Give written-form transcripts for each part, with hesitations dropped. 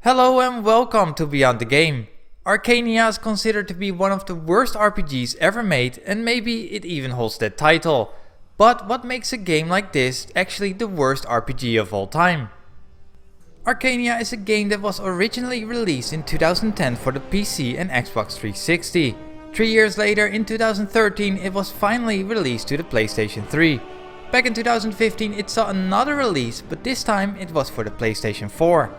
Hello and welcome to Beyond the Game. Arcania is considered to be one of the worst RPGs ever made, and maybe it even holds that title. But what makes a game like this actually the worst RPG of all time? Arcania is a game that was originally released in 2010 for the PC and Xbox 360. 3 years later, in 2013, it was finally released to the PlayStation 3. Back in 2015 it saw another release, but this time it was for the PlayStation 4.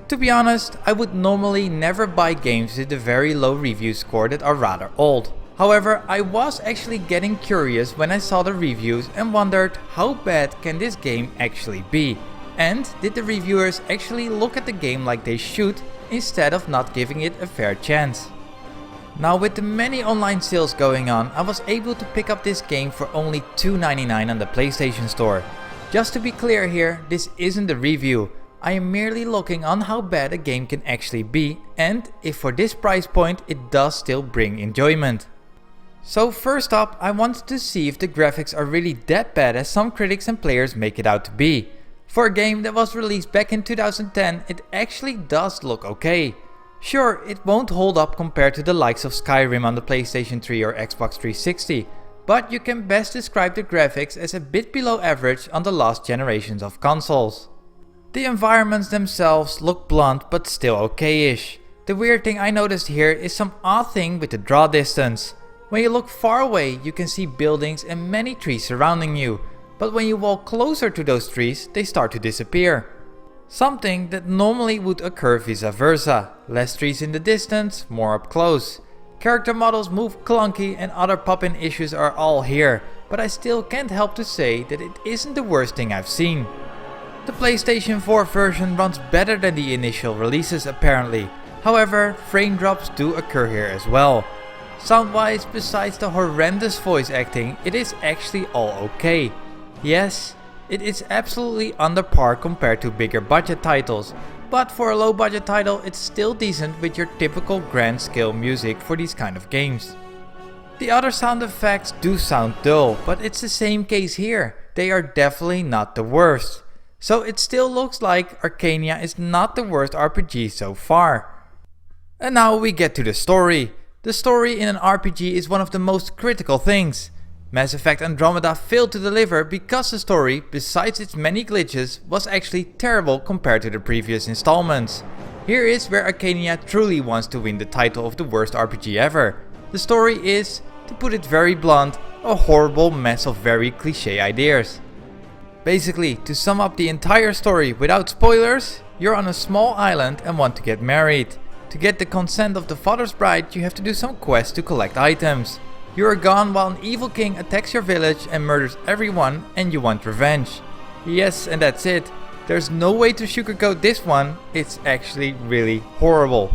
To be honest, I would normally never buy games with a very low review score that are rather old. However, I was actually getting curious when I saw the reviews and wondered how bad can this game actually be? And did the reviewers actually look at the game like they should, instead of not giving it a fair chance? Now, with the many online sales going on, I was able to pick up this game for only $2.99 on the PlayStation Store. Just to be clear here, this isn't a review. I am merely looking on how bad a game can actually be, and if for this price point it does still bring enjoyment. So first up, I wanted to see if the graphics are really that bad as some critics and players make it out to be. For a game that was released back in 2010, it actually does look okay. Sure, it won't hold up compared to the likes of Skyrim on the PlayStation 3 or Xbox 360, but you can best describe the graphics as a bit below average on the last generations of consoles. The environments themselves look blunt but still okay-ish. The weird thing I noticed here is some odd thing with the draw distance. When you look far away you can see buildings and many trees surrounding you, but when you walk closer to those trees they start to disappear. Something that normally would occur vice versa. Less trees in the distance, more up close. Character models move clunky and other pop-in issues are all here, but I still can't help to say that it isn't the worst thing I've seen. The PlayStation 4 version runs better than the initial releases apparently, however frame drops do occur here as well. Sound-wise, besides the horrendous voice acting, it is actually all okay. Yes, it is absolutely under par compared to bigger budget titles, but for a low budget title it's still decent with your typical grand scale music for these kind of games. The other sound effects do sound dull, but it's the same case here, they are definitely not the worst. So it still looks like Arcania is not the worst RPG so far. And now we get to the story. The story in an RPG is one of the most critical things. Mass Effect Andromeda failed to deliver because the story, besides its many glitches, was actually terrible compared to the previous installments. Here is where Arcania truly wants to win the title of the worst RPG ever. The story is, to put it very blunt, a horrible mess of very cliché ideas. Basically, to sum up the entire story without spoilers, you're on a small island and want to get married. To get the consent of the father's bride, you have to do some quests to collect items. You are gone while an evil king attacks your village and murders everyone, and you want revenge. Yes, and that's it. There's no way to sugarcoat this one, it's actually really horrible.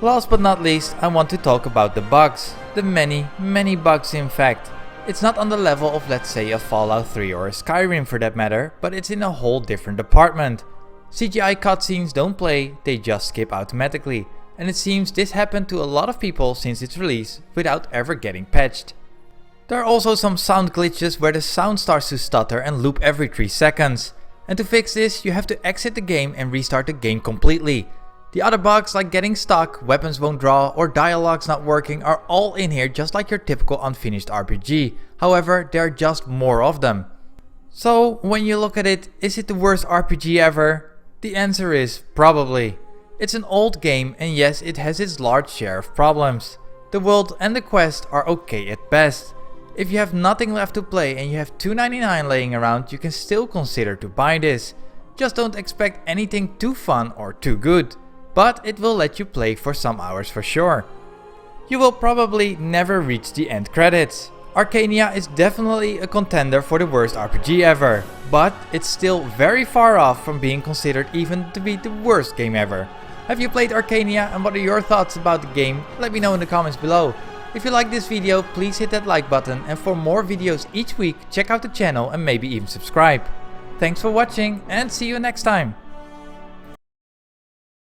Last but not least, I want to talk about the bugs. The many bugs in fact. It's not on the level of, let's say, a Fallout 3 or a Skyrim for that matter, but it's in a whole different department. CGI cutscenes don't play, they just skip automatically, and it seems this happened to a lot of people since its release without ever getting patched. There are also some sound glitches where the sound starts to stutter and loop every 3 seconds, and to fix this you have to exit the game and restart the game completely. The other bugs like getting stuck, weapons won't draw, or dialogues not working are all in here just like your typical unfinished RPG, however there are just more of them. So when you look at it, is it the worst RPG ever? The answer is probably. It's an old game and yes, it has its large share of problems. The world and the quest are okay at best. If you have nothing left to play and you have $2.99 laying around, you can still consider to buy this. Just don't expect anything too fun or too good. But it will let you play for some hours for sure. You will probably never reach the end credits. Arcania is definitely a contender for the worst RPG ever, but it's still very far off from being considered even to be the worst game ever. Have you played Arcania and what are your thoughts about the game? Let me know in the comments below. If you like this video, please hit that like button, and for more videos each week check out the channel and maybe even subscribe. Thanks for watching and see you next time.